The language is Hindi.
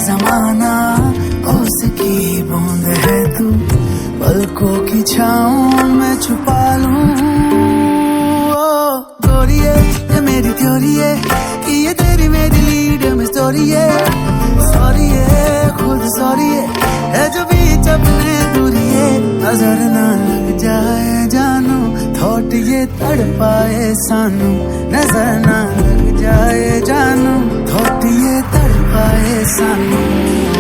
जमाना उसकी बूंद है तू, पलकों की छाँव में छुपा लूं। गोरी है ये मेरी थ्योरी है कि ये तेरी मेरी लीड में स्टोरी है। सॉरी है खुद सॉरी है जो बीच अपने दूरी है। नजर ना लग जाए जानू, थॉट ये तड़पाए सानू। नजर ना लग जाए जानू, थॉट ये तड़पाए सानू।